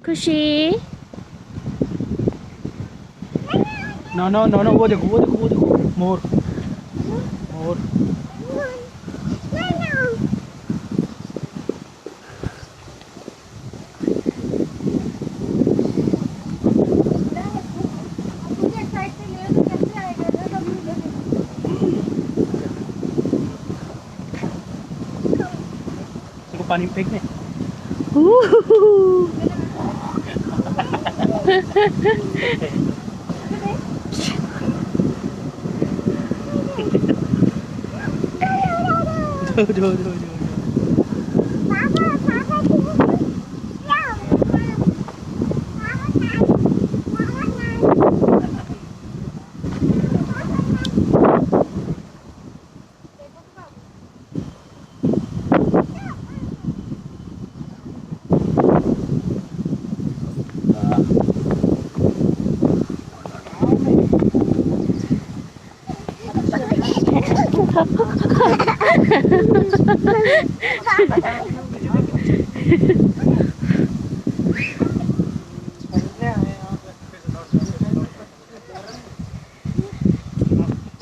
खुशी। No no no no, वो देखो वो देखो वो देखो, मोर मोर। इसको पानी में फेंक दे। जो जो जो जो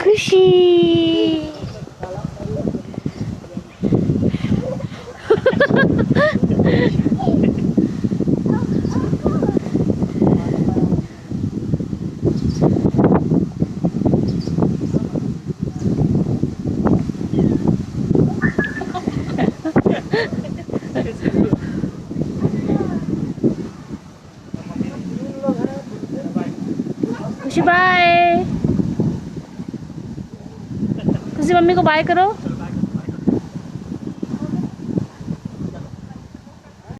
खुशी। खुशी बाय। खुशी मम्मी को बाय करो।